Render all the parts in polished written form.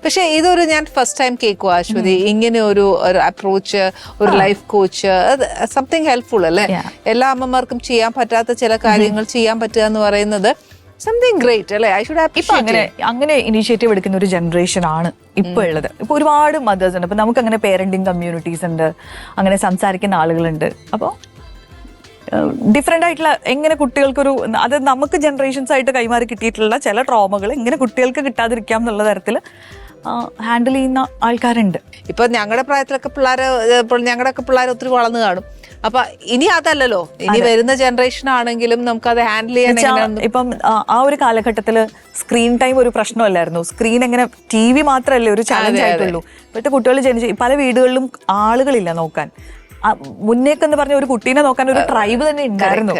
പക്ഷെ ഇതൊരു ഞാൻ ഫസ്റ്റ് ടൈം കേൾക്കുവാ അശ്വതി, ഇങ്ങനെ ഒരു അപ്രോച്ച്, ഒരു ലൈഫ് കോച്ച്, സംതിങ് ഹെൽപ്ഫുൾ അല്ലേ? എല്ലാ അമ്മമാർക്കും ചെയ്യാൻ പറ്റാത്ത ചില കാര്യങ്ങൾ ചെയ്യാൻ പറ്റുക എന്ന് പറയുന്നത് സംതിങ് ഗ്രേറ്റ് അല്ലേ? ഐ ഷുഡ് ഇപ്പൊ അങ്ങനെ ഇനീഷ്യേറ്റീവ് എടുക്കുന്ന ഒരു ജനറേഷൻ ആണ് ഇപ്പൊ ഉള്ളത്. ഇപ്പൊ ഒരുപാട് മദേഴ്സ് ഉണ്ട്. ഇപ്പൊ നമുക്ക് അങ്ങനെ പേരന്റിങ് കമ്മ്യൂണിറ്റീസ് ഉണ്ട്, അങ്ങനെ സംസാരിക്കുന്ന ആളുകളുണ്ട്. അപ്പോൾ ഡിഫറെന്റ് ആയിട്ടുള്ള എങ്ങനെ കുട്ടികൾക്കൊരു അത് നമുക്ക് ജനറേഷൻസ് ആയിട്ട് കൈമാറി കിട്ടിയിട്ടുള്ള ചില ട്രോമകൾ എങ്ങനെ കുട്ടികൾക്ക് കിട്ടാതിരിക്കാം എന്നുള്ള തരത്തിൽ ഹാൻഡിൽ ചെയ്യുന്ന ആൾക്കാരുണ്ട്. ഇപ്പൊ ഞങ്ങളുടെ പ്രായത്തിലൊക്കെ ഞങ്ങളുടെയൊക്കെ പിള്ളേർ ഒത്തിരി വളർന്നു കാണും. അപ്പൊ ഇനി അതല്ലല്ലോ, ഇനി വരുന്ന ജനറേഷൻ ആണെങ്കിലും നമുക്ക് അത് ഹാൻഡിൽ ചെയ്യാൻ. ഇപ്പം ആ ഒരു കാലഘട്ടത്തില് സ്ക്രീൻ ടൈം ഒരു പ്രശ്നമല്ലായിരുന്നു. സ്ക്രീൻ എങ്ങനെ TV മാത്രമല്ലേ ഒരു ചാലഞ്ച് ആയിട്ടുള്ളൂ. ഇപ്പോഴത്തെ കുട്ടികൾ ജനിച്ച് പല വീടുകളിലും ആളുകളില്ല നോക്കാൻ. മുന്നേക്കെന്ന് പറഞ്ഞ ഒരു കുട്ടീനെ നോക്കാൻ ഒരു ട്രൈബ് തന്നെ ഉണ്ടായിരുന്നു.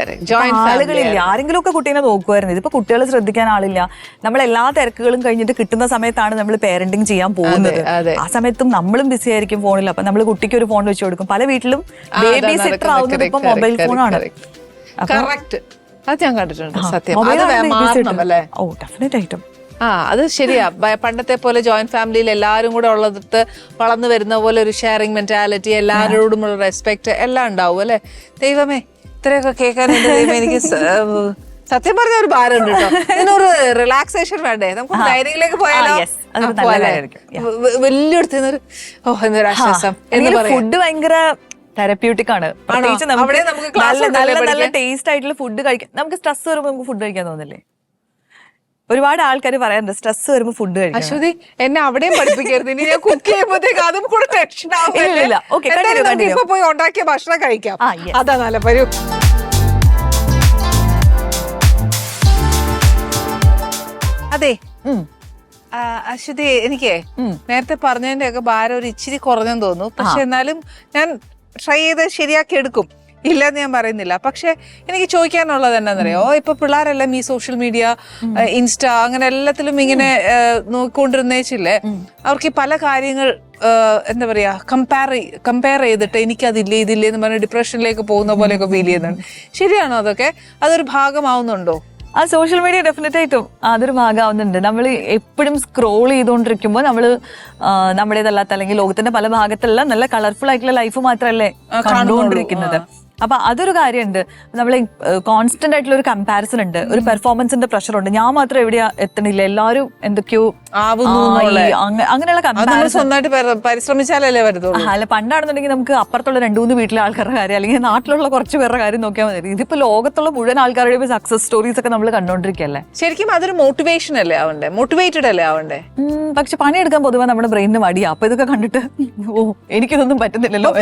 ആളുകളില്ല, ആരെങ്കിലും ഒക്കെ കുട്ടീനെ നോക്കുമായിരുന്നു. ഇതിപ്പോ കുട്ടികളെ ശ്രദ്ധിക്കാൻ ആളില്ല. നമ്മൾ എല്ലാ തിരക്കുകളും കഴിഞ്ഞിട്ട് കിട്ടുന്ന സമയത്താണ് നമ്മൾ പേരന്റിങ് ചെയ്യാൻ പോകുന്നത്. ആ സമയത്തും നമ്മളും ബിസി ആയിരിക്കും ഫോണിൽ. അപ്പൊ നമ്മൾ കുട്ടിക്ക് ഒരു ഫോൺ വെച്ച് കൊടുക്കും. പല വീട്ടിലും ബേബി സിറ്റർ ആവുന്നത് ഇപ്പൊ മൊബൈൽ ഫോണാണ്. അത് ഞാൻ കണ്ടിട്ടുണ്ട്. സത്യം. ഓ ഡെഫിനറ്റ് ആയിട്ടും അത് ശരിയാ. പണ്ടത്തെ പോലെ ജോയിന്റ് ഫാമിലിയിൽ എല്ലാവരും കൂടെ ഉള്ളതിട്ട് വളർന്നു വരുന്ന പോലെ ഒരു ഷെയറിംഗ് മെന്റാലിറ്റി, എല്ലാവരോടുമുള്ള റെസ്പെക്ട് എല്ലാം ഉണ്ടാവും അല്ലെ? ദൈവമേ, ഇത്രയൊക്കെ കേൾക്കാൻ എനിക്ക് സത്യം പറഞ്ഞ ഒരു ഭാരം ഉണ്ട് കേട്ടോ. ഇതിനൊരു റിലാക്സേഷൻ വേണ്ടേ? നമുക്ക് ഡൈനിങ്ങിലേക്ക് പോയാലോ? വലിയൊരു എന്തൊരു ആശ്വാസം. ഫുഡ് ഭയങ്കര തെറപ്യൂട്ടിക് ആണ്. പ്രത്യേകിച്ച് നല്ല ടേസ്റ്റ് ആയിട്ടുള്ള ഫുഡ് കഴിക്കാൻ. നമുക്ക് സ്ട്രെസ് വരുമ്പോൾ നമുക്ക് ഫുഡ് കഴിക്കാൻ തോന്നില്ലേ? ഒരുപാട് ആൾക്കാർ പറയാറുണ്ട് സ്ട്രെസ് വരുമ്പോൾ ഫുഡ് കഴിക്കും. അശ്വതി, എന്നെ അവിടെയും പഠിപ്പിക്കരുത്. ഇനി ഞാൻ കുക്ക് ചെയ്യുമ്പോഴത്തേക്ക് അതും കൂടെ ടെൻഷൻ ആവും. ഇപ്പൊ പോയി ഉണ്ടാക്കിയ ഭക്ഷണം കഴിക്കാം. അതാ നല്ല വരൂ. അതെ അശ്വതി, എനിക്ക് നേരത്തെ പറഞ്ഞതിന്റെ ഒക്കെ ഭാരം ഒരു ഇച്ചിരി കുറഞ്ഞെന്ന് തോന്നുന്നു. പക്ഷെ എന്നാലും ഞാൻ ട്രൈ ചെയ്ത് ശരിയാക്കി എടുക്കും, ഇല്ലെന്ന് ഞാൻ പറയുന്നില്ല. പക്ഷെ എനിക്ക് ചോദിക്കാനുള്ളത് എന്നാന്നറിയോ, ഇപ്പൊ പിള്ളേരെല്ലാം ഈ സോഷ്യൽ മീഡിയ, ഇൻസ്റ്റ, അങ്ങനെ എല്ലാത്തിലും ഇങ്ങനെ നോക്കിക്കൊണ്ടിരുന്നേച്ചില്ലേ, അവർക്ക് ഈ പല കാര്യങ്ങൾ എന്താ പറയാ കമ്പയർ ചെയ്തിട്ട് എനിക്കതില്ലേ ഇതില്ലേ എന്ന് പറഞ്ഞ് ഡിപ്രഷനിലേക്ക് പോകുന്ന പോലെയൊക്കെ ഫീൽ ചെയ്യുന്നുണ്ട്. ശരിയാണോ അതൊക്കെ? അതൊരു ഭാഗമാവുന്നുണ്ടോ? ആ സോഷ്യൽ മീഡിയ ഡെഫിനറ്റ് ആയിട്ടും അതൊരു ഭാഗമാവുന്നുണ്ട്. നമ്മൾ എപ്പോഴും സ്ക്രോൾ ചെയ്തുകൊണ്ടിരിക്കുമ്പോൾ നമ്മൾ നമ്മുടേതല്ലാത്ത അല്ലെങ്കിൽ ലോകത്തിന്റെ പല ഭാഗത്തുള്ള നല്ല കളർഫുൾ ആയിട്ടുള്ള ലൈഫ് മാത്രമല്ലേ കണ്ടുകൊണ്ടിരിക്കുന്നത്. അപ്പൊ അതൊരു കാര്യമുണ്ട്. നമ്മൾ കോൺസ്റ്റന്റ് ആയിട്ടുള്ള ഒരു കമ്പാരിസൺ ഉണ്ട്, ഒരു പെർഫോമൻസിന്റെ പ്രഷർ ഉണ്ട്. ഞാൻ മാത്രം എവിടെയാ എത്തണില്ല, എല്ലാവരും എന്തൊക്കെയോ അങ്ങനെയുള്ള കമ്പാരിസൺ പരിശ്രമിച്ചാലല്ലേ വരുന്നുള്ളൂ. അല്ല, പണ്ടാണെന്നുണ്ടെങ്കിൽ നമുക്ക് അപ്പുറത്തുള്ള 2-3 വീട്ടിലെ ആൾക്കാരുടെ കാര്യം അല്ലെങ്കിൽ നാട്ടിലുള്ള കുറച്ച് പേരുടെ കാര്യം നോക്കിയാൽ മതി. ഇതിപ്പോ ലോകത്തുള്ള മുഴുവൻ ആൾക്കാരുടെ സക്സസ് സ്റ്റോറീസ് ഒക്കെ നമ്മൾ കണ്ടോണ്ടിരിക്കല്ലേ. ശരിക്കും അതൊരു മോട്ടിവേഷൻ അല്ലേ ആവണ്ടേ? മോട്ടിവേറ്റഡ് അല്ലേ ആവണ്ടേ? പക്ഷെ പണിയെടുക്കാൻ പൊതുവെ നമ്മുടെ ബ്രെയിനിന് മടിയാ. അപ്പൊ ഇതൊക്കെ കണ്ടിട്ട് എനിക്കിതൊന്നും പറ്റുന്നില്ലല്ലോ.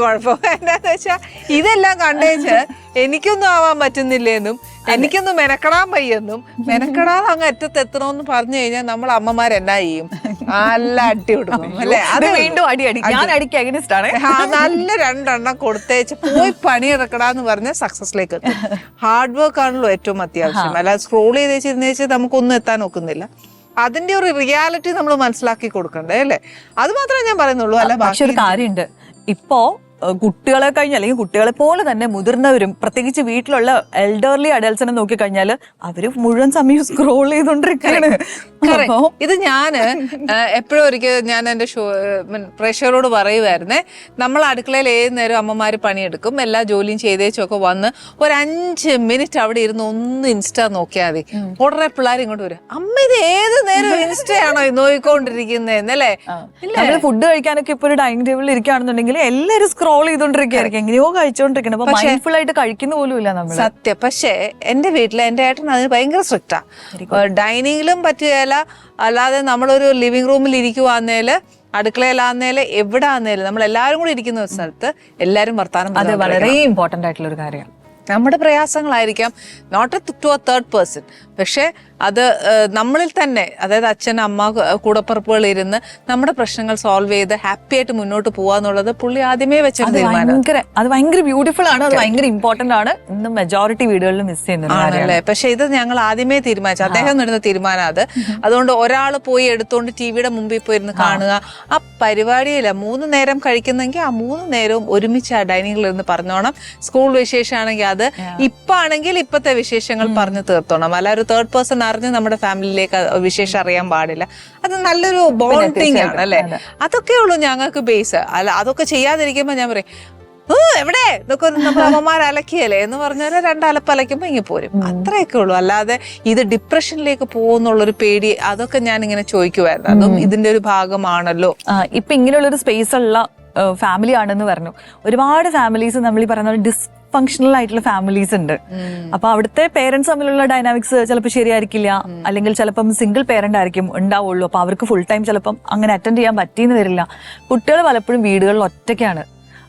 കുഴപ്പം എന്താന്ന് വെച്ചാ ഇതെല്ലാം കണ്ടേച്ച് എനിക്കൊന്നും ആവാൻ പറ്റുന്നില്ലെന്നും എനിക്കൊന്നും മെനക്കെടാൻ വയ്യെന്നും മെനക്കെടാൻ അങ്ങ് അറ്റത്തെത്തണമെന്ന് പറഞ്ഞു കഴിഞ്ഞാൽ നമ്മൾ അമ്മമാരെന്നാ ചെയ്യും? നല്ല അടി കൊടുക്കും അല്ലെ? അത് വീണ്ടും നല്ല 2 എണ്ണം കൊടുത്തേച്ച് പോയി പണിയെടുക്കടാന്ന് പറഞ്ഞ സക്സസിലേക്ക് എത്തും. ഹാർഡ് വർക്ക് ആണല്ലോ ഏറ്റവും അത്യാവശ്യം. അല്ലാതെ സ്ക്രോൾ ചെയ്തേച്ചിരുന്നേച്ച് നമുക്കൊന്നും എത്താൻ ഒക്കുന്നില്ല. അതിന്റെ ഒരു റിയാലിറ്റി നമ്മൾ മനസ്സിലാക്കി കൊടുക്കണ്ടേ അല്ലേ? അത് മാത്രമേ ഞാൻ പറയുന്നുള്ളൂ. അല്ല, പക്ഷെ ഒരു കാര്യമുണ്ട്. ഇപ്പോ കുട്ടികളെ കഴിഞ്ഞ അല്ലെങ്കിൽ കുട്ടികളെ പോലെ തന്നെ മുതിർന്നവരും പ്രത്യേകിച്ച് വീട്ടിലുള്ള എൽഡർലി അഡൽസിനെ നോക്കിക്കഴിഞ്ഞാൽ അവര് മുഴുവൻ സമയം സ്ക്രോൾ ചെയ്തോണ്ടിരിക്കുകയാണ്. ഇത് ഞാന് എപ്പോഴും ഒരിക്കൽ ഞാൻ എന്റെ പ്രേക്ഷകരോട് പറയുമായിരുന്നേ, നമ്മൾ അടുക്കളയിൽ ഏത് നേരം അമ്മമാര് പണിയെടുക്കും, എല്ലാ ജോലിയും ചെയ്തേച്ചൊക്കെ വന്ന് ഒരു 5 മിനിറ്റ് അവിടെ ഇരുന്ന് ഒന്ന് ഇൻസ്റ്റ നോക്കിയാൽ മതി. ഉടനെ പിള്ളേർ ഇങ്ങോട്ട് വരും, അമ്മ ഇത് ഏത് നേരം ഇൻസ്റ്റയാണോ നോക്കിക്കൊണ്ടിരിക്കുന്നതെന്നല്ലേ? ഫുഡ് കഴിക്കാനൊക്കെ ഇപ്പൊ ഒരു ഡൈനിങ് ടേബിളിൽ ഇരിക്കുകയാണെന്നുണ്ടെങ്കിൽ എല്ലാവരും സ്ക്രോൾ ചെയ്തോണ്ടിരിക്കുകയായിരിക്കും, എങ്ങനെയോ കഴിച്ചോണ്ടിരിക്കണം. അപ്പൊ മൈൻഡ്ഫുൾ ആയിട്ട് കഴിക്കുന്ന പോലും ഇല്ല നമ്മൾ. സത്യം. പക്ഷെ എന്റെ വീട്ടില് എന്റെ ഏട്ടൻ അതിന് ഭയങ്കര സ്ട്രിക്റ്റാ. ഡൈനിങ്ങിലും പറ്റുകയില്ല, അല്ലാതെ നമ്മളൊരു ലിവിംഗ് റൂമിൽ ഇരിക്കുവാന്നേല്, അടുക്കളയിലാന്നേല്, എവിടെ ആന്നേലും നമ്മൾ എല്ലാവരും കൂടി ഇരിക്കുന്ന ഒരു സ്ഥലത്ത് എല്ലാരും വർത്താനം. അത് വളരെ ഇമ്പോർട്ടന്റ് ആയിട്ടുള്ള ഒരു കാര്യമാണ്. നമ്മുടെ പ്രയാസങ്ങളായിരിക്കാം, not to a third person, പക്ഷെ അത് നമ്മളിൽ തന്നെ, അതായത് അച്ഛൻ, അമ്മ, കൂടപ്പുറപ്പുകൾ ഇരുന്ന് നമ്മുടെ പ്രശ്നങ്ങൾ സോൾവ് ചെയ്ത് ഹാപ്പി ആയിട്ട് മുന്നോട്ട് പോവാന്നുള്ളത് പുള്ളി ആദ്യമേ വെച്ചത് ഭയങ്കര ബ്യൂട്ടിഫുൾ ആണ്. അത് ഭയങ്കര ഇമ്പോർട്ടന്റ് ആണ്. ഇന്ന് മെജോറിറ്റി വീടുകളിൽ മിസ് ചെയ്യുന്നല്ലേ. പക്ഷെ ഇത് ഞങ്ങൾ ആദ്യമേ തീരുമാനിച്ചു, അദ്ദേഹം എടുത്ത തീരുമാനം അത്. അതുകൊണ്ട് ഒരാൾ പോയി എടുത്തോണ്ട് ടിവിയുടെ മുമ്പിൽ പോയിരുന്ന് കാണുക, ആ പരിപാടിയില്ല. 3 നേരം കഴിക്കുന്നെങ്കിൽ ആ 3 നേരവും ഒരുമിച്ച് ആ ഡൈനിങ്ങിൽ ഇരുന്ന് പറഞ്ഞോണം. സ്കൂൾ വിശേഷമാണെങ്കിൽ അത്, ഇപ്പൊ ആണെങ്കിൽ ഇപ്പത്തെ വിശേഷങ്ങൾ പറഞ്ഞു തീർത്തോണം. അല്ല ഒരു തേർഡ് പേഴ്സൺ അറിഞ്ഞ് നമ്മുടെ ഫാമിലിയിലേക്ക് വിശേഷം അറിയാൻ പാടില്ല. അത് നല്ലൊരു ബോണ്ടിങ് ആണ് അല്ലെ. അതൊക്കെ ഉള്ളൂ ഞങ്ങൾക്ക് ബേസ്. അല്ല അതൊക്കെ ചെയ്യാതിരിക്കുമ്പോ ഞാൻ പറയും എവിടെ ഇതൊക്കെ നമ്മൾ അമ്മമാർ അലക്കിയല്ലേ എന്ന് പറഞ്ഞാൽ 2 അലപ്പ് അലക്കുമ്പോ ഇങ്ങനെ പോരും. അത്രയൊക്കെ ഉള്ളൂ. അല്ലാതെ ഇത് ഡിപ്രഷനിലേക്ക് പോകുന്നുള്ളൊരു പേടി അതൊക്കെ ഞാൻ ഇങ്ങനെ ചോദിക്കുമായിരുന്നു. അതും ഇതിന്റെ ഒരു ഭാഗമാണല്ലോ. ഇപ്പൊ ഇങ്ങനെയുള്ളൊരു സ്പേസ് ഉള്ള ഫാമിലി ആണെന്ന് പറഞ്ഞു. ഒരുപാട് ഫാമിലീസ് നമ്മൾ ഈ പറയുന്ന ഡിസ്ഫങ്ഷണൽ ആയിട്ടുള്ള ഫാമിലീസ് ഉണ്ട്. അപ്പൊ അവിടുത്തെ പേരൻസ് തമ്മിലുള്ള ഡൈനാമിക്സ് ചിലപ്പോൾ ശരിയായിരിക്കില്ല, അല്ലെങ്കിൽ ചിലപ്പം സിംഗിൾ പേരന്റ് ആയിരിക്കും ഉണ്ടാവുള്ളൂ. അപ്പൊ അവർക്ക് ഫുൾ ടൈം ചിലപ്പം അങ്ങനെ അറ്റൻഡ് ചെയ്യാൻ പറ്റിയെന്ന് വരില്ല. കുട്ടികൾ പലപ്പോഴും വീടുകളിൽ ഒറ്റയ്ക്കാണ്,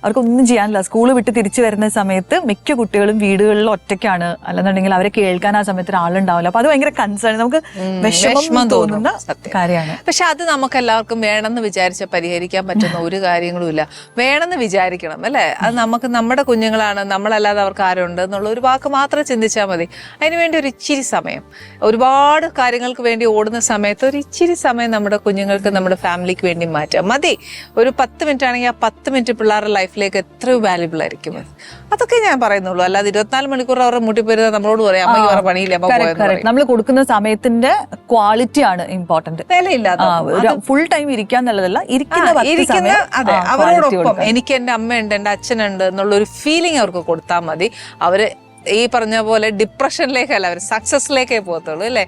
അവർക്കൊന്നും ചെയ്യാനില്ല. സ്കൂൾ വിട്ട് തിരിച്ചു വരുന്ന സമയത്ത് മിക്ക കുട്ടികളും വീടുകളിൽ ഒറ്റയ്ക്കാണ്, അല്ലെന്നുണ്ടെങ്കിൽ അവരെ കേൾക്കാൻ ആ സമയത്ത് ഒരാളുണ്ടാവില്ല. അപ്പൊ അത് ഭയങ്കര കൺസേൺ, നമുക്ക് വിഷമം തോന്നുന്ന കാര്യമാണ്. പക്ഷെ അത് നമുക്ക് എല്ലാവർക്കും വേണമെന്ന് വിചാരിച്ച പരിഹരിക്കാൻ പറ്റുന്ന ഒരു കാര്യങ്ങളും ഇല്ല. വേണമെന്ന് വിചാരിക്കണം അല്ലെ. അത് നമുക്ക് നമ്മുടെ കുഞ്ഞുങ്ങളാണ്, നമ്മളല്ലാതെ അവർക്ക് ആരുണ്ട് എന്നുള്ള ഒരു വാക്ക് മാത്രം ചിന്തിച്ചാൽ മതി. അതിനുവേണ്ടി ഒരു ഇച്ചിരി സമയം, ഒരുപാട് കാര്യങ്ങൾക്ക് വേണ്ടി ഓടുന്ന സമയത്ത് ഒരു ഇച്ചിരി സമയം നമ്മുടെ കുഞ്ഞുങ്ങൾക്ക്, നമ്മുടെ ഫാമിലിക്ക് വേണ്ടി മാറ്റാം മതി. ഒരു 10 മിനിറ്റ് ആണെങ്കിൽ ആ 10 മിനിറ്റ് പിള്ളേരുടെ ലൈഫിലേക്ക് എത്രയോ വാല്യുബിൾ ആയിരിക്കും. അതൊക്കെ ഞാൻ പറയുന്നുള്ളൂ. അല്ലാതെ 24 മണിക്കൂർ അവരുടെ മുട്ടി പോരുന്ന നമ്മളോട് പറയാം അമ്മയ്ക്ക് വേറെ പണിയില്ല. നമ്മൾ കൊടുക്കുന്ന സമയത്തിന്റെ ക്വാളിറ്റി ആണ് ഇമ്പോർട്ടന്റ്. വിലയില്ലാതെ ഫുൾ ടൈം ഇരിക്കാന്നുള്ളതല്ല, അതെ അവരോടൊപ്പം എനിക്ക് എന്റെ അമ്മയുണ്ട്, എന്റെ അച്ഛനുണ്ട് എന്നുള്ളൊരു ഫീലിംഗ് അവർക്ക് കൊടുത്താൽ മതി. അവര് ഈ പറഞ്ഞ പോലെ ഡിപ്രഷനിലേക്കല്ല, അവർ സക്സസിലേക്കേ പോകത്തുള്ളൂ അല്ലേ.